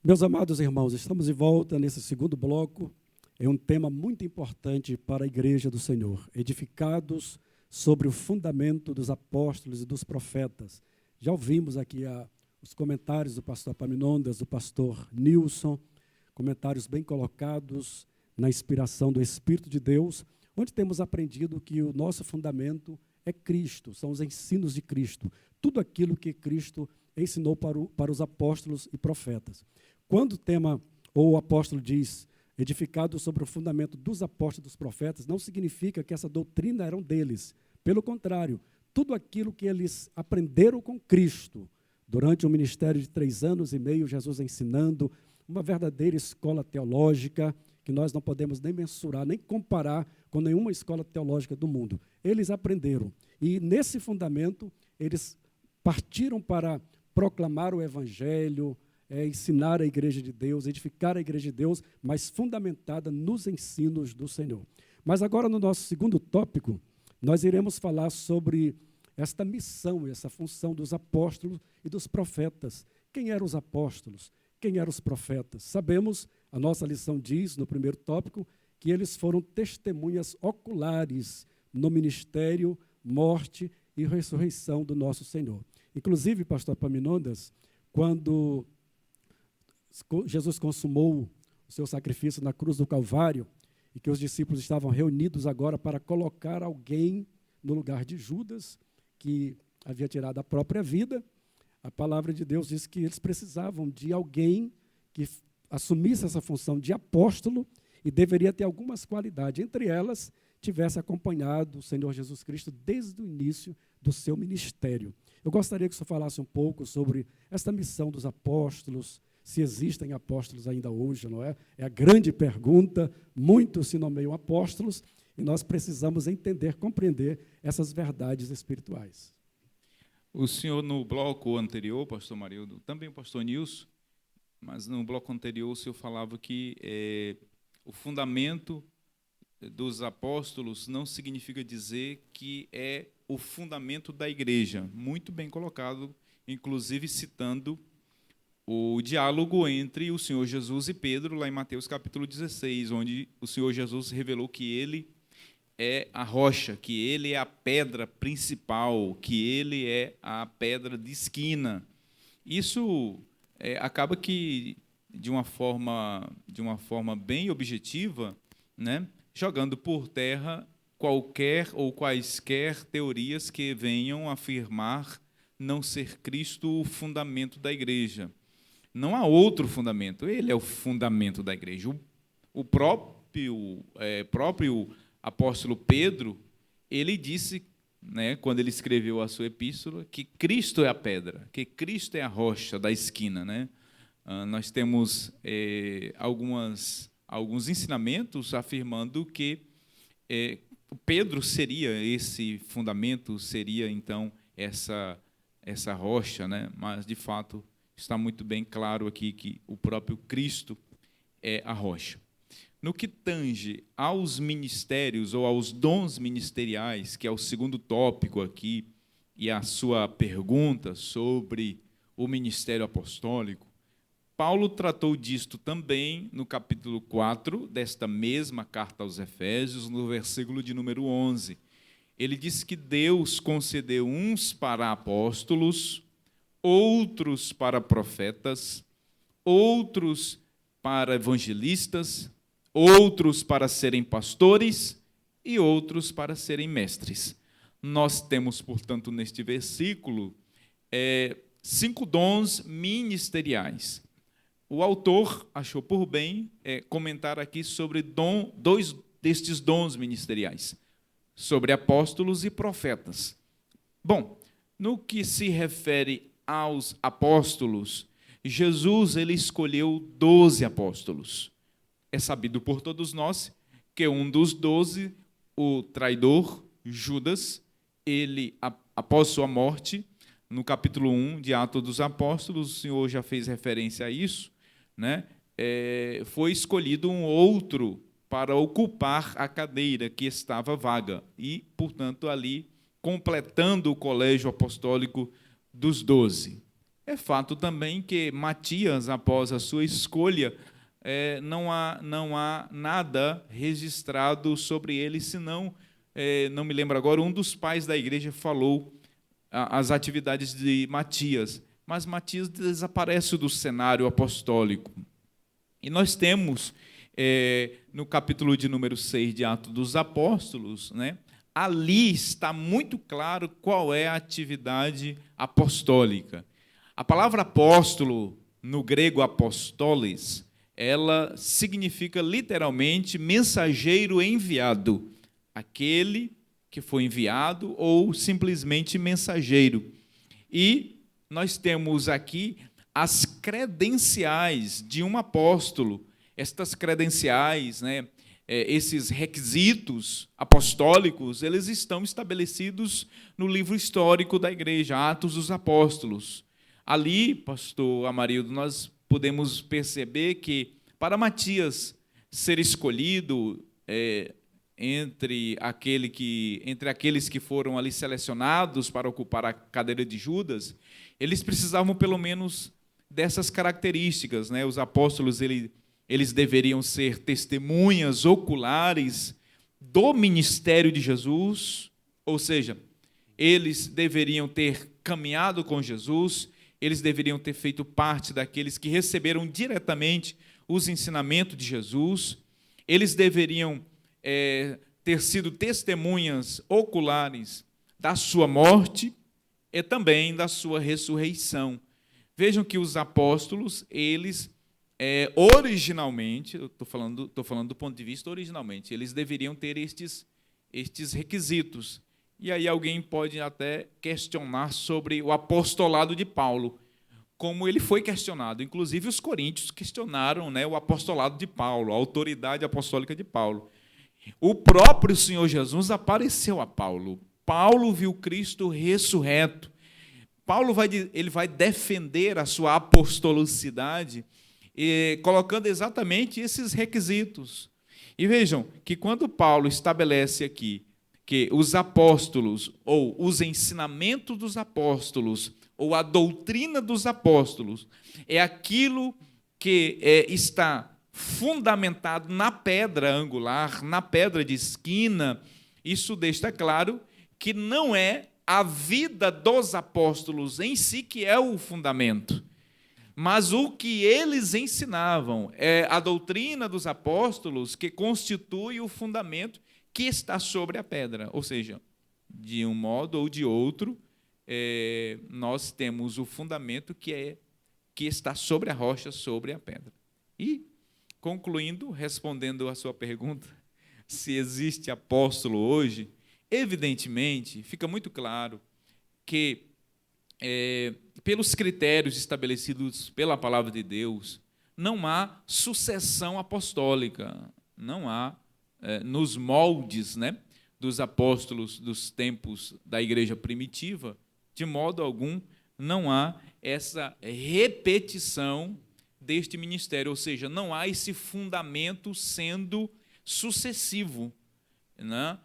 Meus amados irmãos, estamos de volta nesse segundo bloco. É um tema muito importante para a Igreja do Senhor, edificados sobre o fundamento dos apóstolos e dos profetas. Já ouvimos aqui os comentários do pastor Epaminondas, do pastor Nilson, comentários bem colocados na inspiração do Espírito de Deus, onde temos aprendido que o nosso fundamento é Cristo, são os ensinos de Cristo, tudo aquilo que Cristo ensinou para os apóstolos e profetas. Quando o tema, ou o apóstolo diz, edificado sobre o fundamento dos apóstolos e dos profetas, não significa que essa doutrina era deles. Pelo contrário, tudo aquilo que eles aprenderam com Cristo, durante um ministério de 3 anos e meio, Jesus ensinando, uma verdadeira escola teológica, que nós não podemos nem mensurar, nem comparar com nenhuma escola teológica do mundo. Eles aprenderam. E nesse fundamento, eles partiram para proclamar o Evangelho, ensinar a Igreja de Deus, edificar a Igreja de Deus, mas fundamentada nos ensinos do Senhor. Mas agora, no nosso segundo tópico, nós iremos falar sobre esta missão, essa função dos apóstolos e dos profetas. Quem eram os apóstolos? Quem eram os profetas? Sabemos, a nossa lição diz, no primeiro tópico, que eles foram testemunhas oculares no ministério, morte e ressurreição do nosso Senhor. Inclusive, pastor Epaminondas, quando Jesus consumou o seu sacrifício na cruz do Calvário e que os discípulos estavam reunidos agora para colocar alguém no lugar de Judas, que havia tirado a própria vida, a palavra de Deus diz que eles precisavam de alguém que assumisse essa função de apóstolo e deveria ter algumas qualidades. Entre elas, tivesse acompanhado o Senhor Jesus Cristo desde o início do seu ministério. Eu gostaria que o senhor falasse um pouco sobre esta missão dos apóstolos, se existem apóstolos ainda hoje, não é? É a grande pergunta, muitos se nomeiam apóstolos, e nós precisamos entender, compreender essas verdades espirituais. O senhor, no bloco anterior, pastor Marildo, também o pastor Nilson, mas no bloco anterior o senhor falava que o fundamento dos apóstolos não significa dizer que é o fundamento da igreja. Muito bem colocado, inclusive citando o diálogo entre o Senhor Jesus e Pedro, lá em Mateus capítulo 16, onde o Senhor Jesus revelou que ele é a rocha, que ele é a pedra principal, que ele é a pedra de esquina. Isso acaba que, de uma forma bem objetiva, né, jogando por terra qualquer ou quaisquer teorias que venham afirmar não ser Cristo o fundamento da igreja. Não há outro fundamento, ele é o fundamento da igreja. O próprio apóstolo Pedro, ele disse, né, quando ele escreveu a sua epístola, que Cristo é a pedra, que Cristo é a rocha da esquina, né? Nós temos alguns ensinamentos afirmando que Pedro seria esse fundamento, seria, então, essa rocha, né? Mas, de fato, está muito bem claro aqui que o próprio Cristo é a rocha. No que tange aos ministérios ou aos dons ministeriais, que é o segundo tópico aqui, e a sua pergunta sobre o ministério apostólico, Paulo tratou disto também no capítulo 4 desta mesma carta aos Efésios, no versículo de número 11. Ele disse que Deus concedeu uns para apóstolos, outros para profetas, outros para evangelistas, outros para serem pastores e outros para serem mestres. Nós temos, portanto, neste versículo, 5 dons ministeriais. O autor achou por bem comentar aqui sobre 2 destes dons ministeriais, sobre apóstolos e profetas. Bom, no que se refere aos apóstolos, Jesus ele escolheu 12 apóstolos. É sabido por todos nós que um dos 12, o traidor Judas, ele, após sua morte, no capítulo 1 de Atos dos Apóstolos, o senhor já fez referência a isso, né? Foi escolhido um outro para ocupar a cadeira que estava vaga e, portanto, ali completando o colégio apostólico dos 12. É fato também que Matias, após a sua escolha, não há nada registrado sobre ele, senão, não me lembro agora, um dos pais da igreja falou as atividades de Matias, mas Matias desaparece do cenário apostólico. E nós temos, no capítulo de número 6 de Atos dos Apóstolos, né, ali está muito claro qual é a atividade apostólica. A palavra apóstolo, no grego apostoles, ela significa literalmente mensageiro enviado, aquele que foi enviado ou simplesmente mensageiro. E nós temos aqui as credenciais de um apóstolo. Estas credenciais, né, esses requisitos apostólicos, eles estão estabelecidos no livro histórico da igreja, Atos dos Apóstolos. Ali, pastor Amarildo, nós podemos perceber que, para Matias ser escolhido entre aqueles que foram ali selecionados para ocupar a cadeira de Judas, eles precisavam pelo menos dessas características, né? Os apóstolos eles deveriam ser testemunhas oculares do ministério de Jesus, ou seja, eles deveriam ter caminhado com Jesus, eles deveriam ter feito parte daqueles que receberam diretamente os ensinamentos de Jesus, eles deveriam ter sido testemunhas oculares da sua morte e também da sua ressurreição. Vejam que os apóstolos, eles originalmente, eu estou falando do ponto de vista originalmente, eles deveriam ter estes requisitos. E aí alguém pode até questionar sobre o apostolado de Paulo, como ele foi questionado. Inclusive, os coríntios questionaram, né, o apostolado de Paulo, a autoridade apostólica de Paulo. O próprio Senhor Jesus apareceu a Paulo. Paulo viu Cristo ressurreto. Paulo vai defender a sua apostolicidade, colocando exatamente esses requisitos. E vejam que quando Paulo estabelece aqui que os apóstolos, ou os ensinamentos dos apóstolos, ou a doutrina dos apóstolos, é aquilo que está fundamentado na pedra angular, na pedra de esquina, isso deixa claro que não é a vida dos apóstolos em si que é o fundamento, mas o que eles ensinavam é a doutrina dos apóstolos que constitui o fundamento que está sobre a pedra. Ou seja, de um modo ou de outro, nós temos o fundamento que está sobre a rocha, sobre a pedra. E, concluindo, respondendo a sua pergunta, se existe apóstolo hoje, evidentemente, fica muito claro que, pelos critérios estabelecidos pela palavra de Deus, não há sucessão apostólica, não há, nos moldes, né, dos apóstolos dos tempos da igreja primitiva, de modo algum, não há essa repetição deste ministério, ou seja, não há esse fundamento sendo sucessivo, né?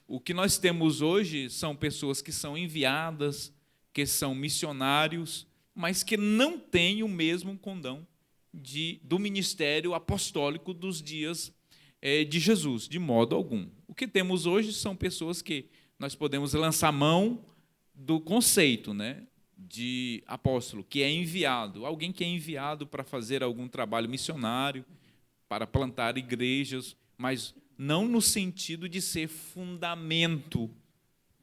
O que nós temos hoje são pessoas que são enviadas, que são missionários, mas que não têm o mesmo condão do ministério apostólico dos dias de Jesus, de modo algum. O que temos hoje são pessoas que nós podemos lançar mão do conceito, né, de apóstolo, que é enviado, alguém que é enviado para fazer algum trabalho missionário, para plantar igrejas, mas não no sentido de ser fundamento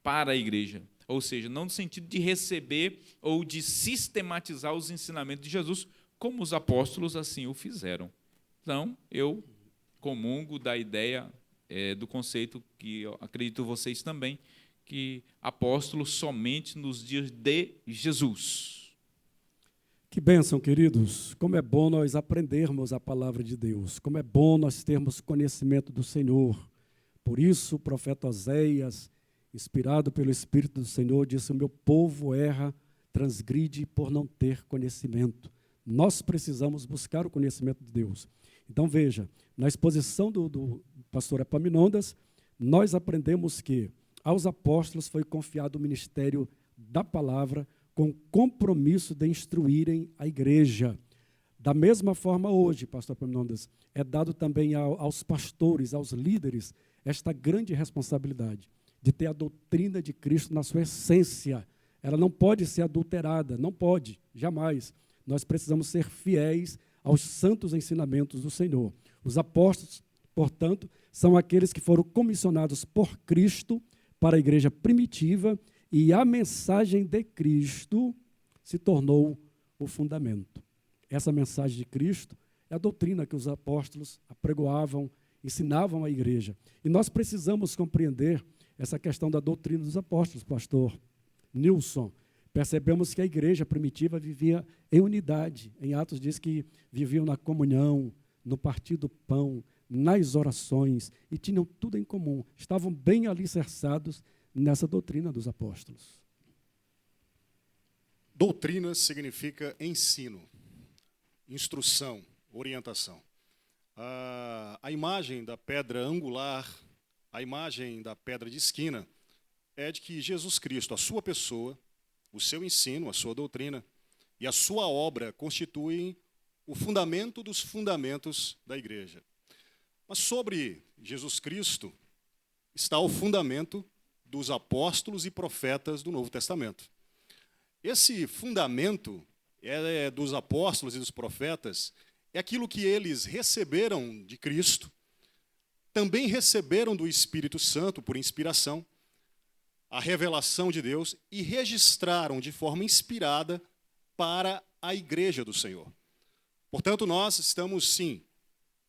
para a igreja, ou seja, não no sentido de receber ou de sistematizar os ensinamentos de Jesus, como os apóstolos assim o fizeram. Então, eu comungo da ideia, do conceito que eu acredito vocês também, que apóstolo somente nos dias de Jesus. Que bênção, queridos. Como é bom nós aprendermos a palavra de Deus. Como é bom nós termos conhecimento do Senhor. Por isso, o profeta Oséias, inspirado pelo Espírito do Senhor, disse: o meu povo erra, transgride por não ter conhecimento. Nós precisamos buscar o conhecimento de Deus. Então, veja, na exposição do pastor Epaminondas, nós aprendemos que aos apóstolos foi confiado o ministério da palavra com compromisso de instruírem a igreja. Da mesma forma hoje, pastor Epaminondas, é dado também aos pastores, aos líderes, esta grande responsabilidade de ter a doutrina de Cristo na sua essência. Ela não pode ser adulterada, não pode, jamais. Nós precisamos ser fiéis aos santos ensinamentos do Senhor. Os apóstolos, portanto, são aqueles que foram comissionados por Cristo para a igreja primitiva, e a mensagem de Cristo se tornou o fundamento. Essa mensagem de Cristo é a doutrina que os apóstolos apregoavam, ensinavam à igreja. E nós precisamos compreender essa questão da doutrina dos apóstolos, pastor Nilson. Percebemos que a igreja primitiva vivia em unidade. Em Atos diz que viviam na comunhão, no partir do pão, nas orações, e tinham tudo em comum. Estavam bem alicerçados nessa doutrina dos apóstolos. Doutrina significa ensino, instrução, orientação. A imagem da pedra angular, a imagem da pedra de esquina, é de que Jesus Cristo, a sua pessoa, o seu ensino, a sua doutrina e a sua obra constituem o fundamento dos fundamentos da igreja. Mas sobre Jesus Cristo está o fundamento dos apóstolos e profetas do Novo Testamento. Esse fundamento dos apóstolos e dos profetas é aquilo que eles receberam de Cristo, também receberam do Espírito Santo por inspiração, a revelação de Deus, e registraram de forma inspirada para a igreja do Senhor. Portanto, nós estamos, sim,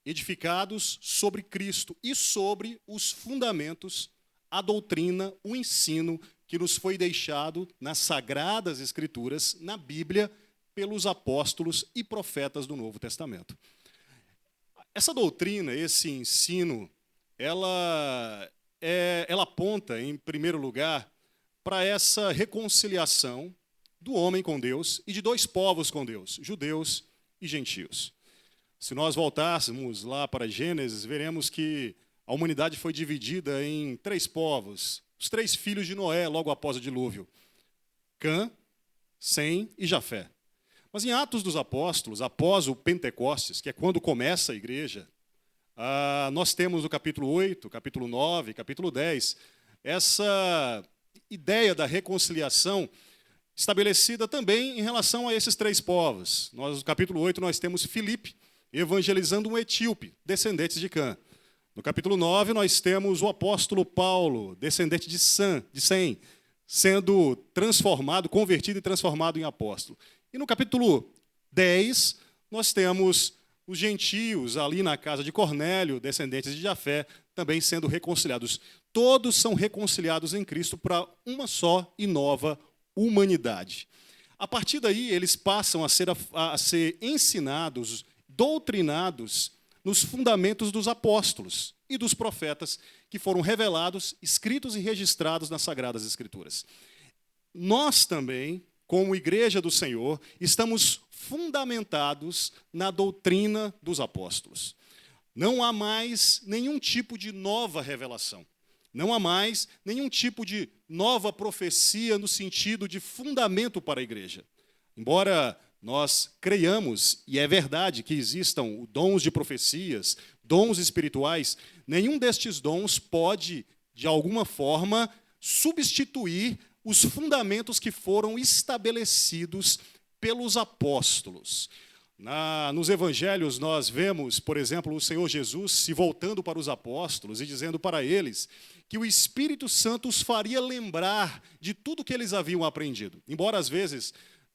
edificados sobre Cristo e sobre os fundamentos, a doutrina, o ensino que nos foi deixado nas Sagradas Escrituras, na Bíblia, pelos apóstolos e profetas do Novo Testamento. Essa doutrina, esse ensino, ela aponta, em primeiro lugar, para essa reconciliação do homem com Deus e de dois povos com Deus, judeus e gentios. Se nós voltássemos lá para Gênesis, veremos que a humanidade foi dividida em 3 povos, os 3 filhos de Noé, logo após o dilúvio: Cã, Sem e Jafé. Mas em Atos dos Apóstolos, após o Pentecostes, que é quando começa a igreja, nós temos no capítulo 8, capítulo 9, capítulo 10, essa ideia da reconciliação estabelecida também em relação a esses 3 povos. No capítulo 8, nós temos Filipe evangelizando um etíope, descendente de Cã. No capítulo 9, nós temos o apóstolo Paulo, descendente de Sem, sendo transformado, convertido e transformado em apóstolo. E no capítulo 10, nós temos os gentios ali na casa de Cornélio, descendentes de Jafé, também sendo reconciliados. Todos são reconciliados em Cristo para uma só e nova humanidade. A partir daí, eles passam a ser ensinados, doutrinados nos fundamentos dos apóstolos e dos profetas que foram revelados, escritos e registrados nas Sagradas Escrituras. Nós também, como Igreja do Senhor, estamos fundamentados na doutrina dos apóstolos. Não há mais nenhum tipo de nova revelação. Não há mais nenhum tipo de nova profecia no sentido de fundamento para a igreja. Embora nós creiamos, e é verdade que existam dons de profecias, dons espirituais, nenhum destes dons pode, de alguma forma, substituir os fundamentos que foram estabelecidos pelos apóstolos. Nos evangelhos nós vemos, por exemplo, o Senhor Jesus se voltando para os apóstolos e dizendo para eles que o Espírito Santo os faria lembrar de tudo que eles haviam aprendido. Embora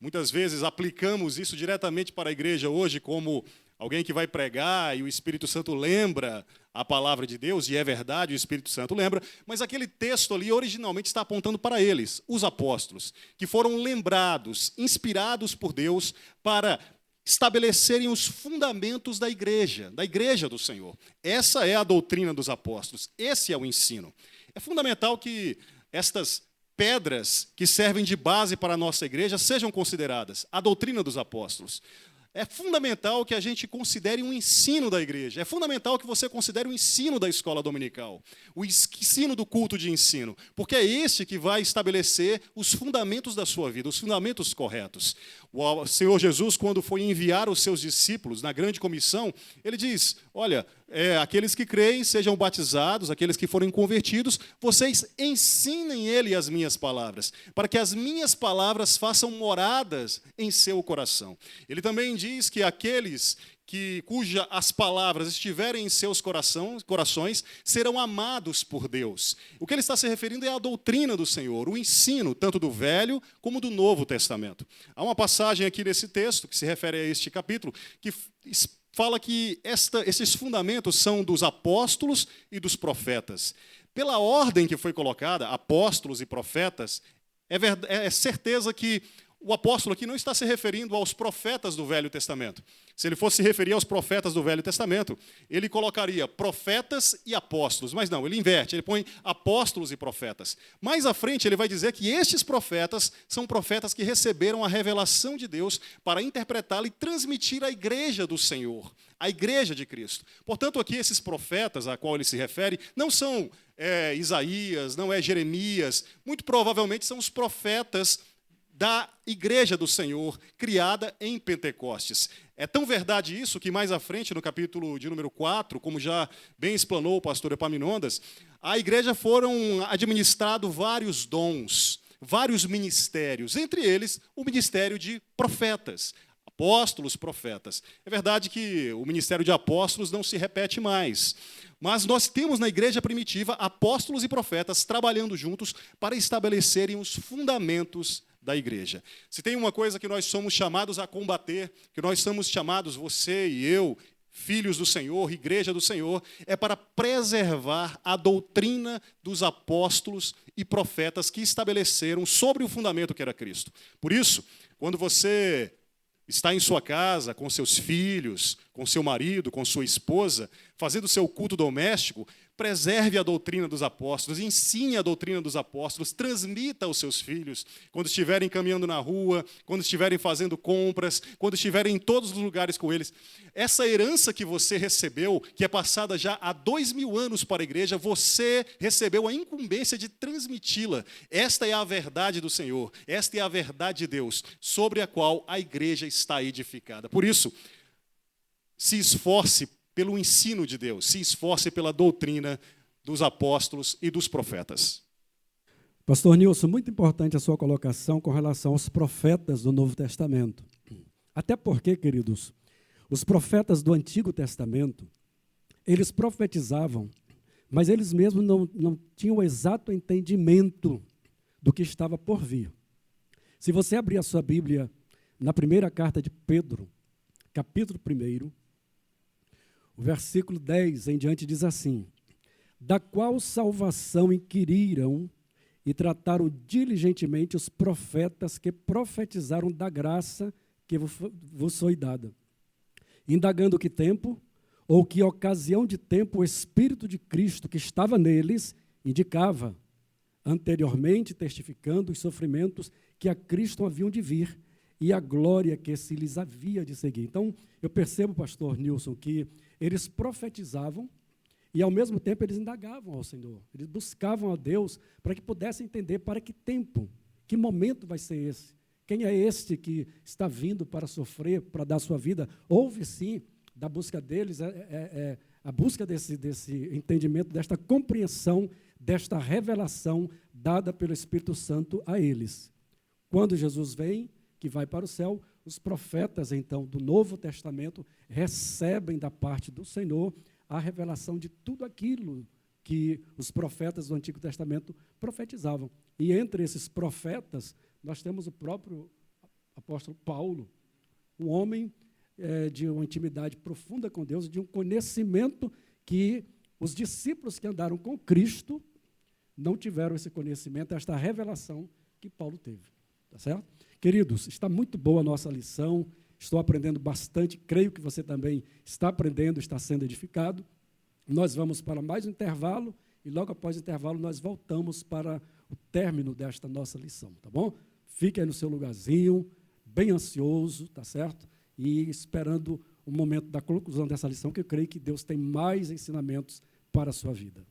muitas vezes aplicamos isso diretamente para a igreja hoje, como alguém que vai pregar e o Espírito Santo lembra a palavra de Deus, e é verdade, o Espírito Santo lembra, mas aquele texto ali originalmente está apontando para eles, os apóstolos, que foram lembrados, inspirados por Deus para estabelecerem os fundamentos da igreja do Senhor. Essa é a doutrina dos apóstolos, esse é o ensino. É fundamental que estas pedras que servem de base para a nossa igreja sejam consideradas a doutrina dos apóstolos. É fundamental que a gente considere um ensino da igreja. É fundamental que você considere o ensino da escola dominical, o ensino do culto de ensino, porque é esse que vai estabelecer os fundamentos da sua vida, os fundamentos corretos. O Senhor Jesus, quando foi enviar os seus discípulos na grande comissão, ele diz, olha, aqueles que creem sejam batizados, aqueles que forem convertidos, vocês ensinem ele as minhas palavras, para que as minhas palavras façam moradas em seu coração. Ele também diz que aqueles cuja as palavras estiverem em seus corações serão amados por Deus. O que ele está se referindo é à doutrina do Senhor, o ensino, tanto do Velho como do Novo Testamento. Há uma passagem aqui nesse texto, que se refere a este capítulo, que fala que esses fundamentos são dos apóstolos e dos profetas. Pela ordem que foi colocada, apóstolos e profetas, é certeza que o apóstolo aqui não está se referindo aos profetas do Velho Testamento. Se ele fosse se referir aos profetas do Velho Testamento, ele colocaria profetas e apóstolos. Mas não, ele inverte, ele põe apóstolos e profetas. Mais à frente, ele vai dizer que estes profetas são profetas que receberam a revelação de Deus para interpretá-la e transmitir à igreja do Senhor, à igreja de Cristo. Portanto, aqui esses profetas a qual ele se refere não são Isaías, não é Jeremias, muito provavelmente são os profetas da igreja do Senhor, criada em Pentecostes. É tão verdade isso que mais à frente, no capítulo de número 4, como já bem explanou o pastor Epaminondas, a igreja foram administrados vários dons, vários ministérios, entre eles o ministério de profetas, apóstolos, profetas. É verdade que o ministério de apóstolos não se repete mais, mas nós temos na igreja primitiva apóstolos e profetas trabalhando juntos para estabelecerem os fundamentos da igreja. Se tem uma coisa que nós somos chamados a combater, que nós somos chamados, você e eu, filhos do Senhor, igreja do Senhor, é para preservar a doutrina dos apóstolos e profetas que estabeleceram sobre o fundamento que era Cristo. Por isso, quando você está em sua casa, com seus filhos, com seu marido, com sua esposa, fazendo o seu culto doméstico, preserve a doutrina dos apóstolos, ensine a doutrina dos apóstolos, transmita aos seus filhos, quando estiverem caminhando na rua, quando estiverem fazendo compras, quando estiverem em todos os lugares com eles. Essa herança que você recebeu, que é passada já há 2000 anos para a igreja, você recebeu a incumbência de transmiti-la. Esta é a verdade do Senhor, esta é a verdade de Deus, sobre a qual a igreja está edificada. Por isso, se esforce pelo ensino de Deus, se esforce pela doutrina dos apóstolos e dos profetas. Pastor Nilson, muito importante a sua colocação com relação aos profetas do Novo Testamento. Até porque, queridos, os profetas do Antigo Testamento, eles profetizavam, mas eles mesmos não tinham o exato entendimento do que estava por vir. Se você abrir a sua Bíblia na primeira carta de Pedro, capítulo 1, o versículo 10 em diante diz assim: da qual salvação inquiriram e trataram diligentemente os profetas que profetizaram da graça que vos foi dada, indagando que tempo ou que ocasião de tempo o Espírito de Cristo que estava neles indicava, anteriormente testificando os sofrimentos que a Cristo haviam de vir e a glória que se lhes havia de seguir. Então, eu percebo, pastor Nilson, que eles profetizavam e, ao mesmo tempo, eles indagavam ao Senhor. Eles buscavam a Deus para que pudessem entender para que tempo, que momento vai ser esse. Quem é este que está vindo para sofrer, para dar sua vida? Houve, sim, da busca deles, a busca desse entendimento, desta compreensão, desta revelação dada pelo Espírito Santo a eles. Quando Jesus vem, que vai para o céu, os profetas, então, do Novo Testamento, recebem da parte do Senhor a revelação de tudo aquilo que os profetas do Antigo Testamento profetizavam. E entre esses profetas, nós temos o próprio apóstolo Paulo, um homem de uma intimidade profunda com Deus, de um conhecimento que os discípulos que andaram com Cristo não tiveram esse conhecimento, esta revelação que Paulo teve. Tá certo? Queridos, está muito boa a nossa lição, estou aprendendo bastante, creio que você também está aprendendo, está sendo edificado. Nós vamos para mais um intervalo e logo após o intervalo nós voltamos para o término desta nossa lição, tá bom? Fique aí no seu lugarzinho, bem ansioso, tá certo? e esperando o momento da conclusão dessa lição, que eu creio que Deus tem mais ensinamentos para a sua vida.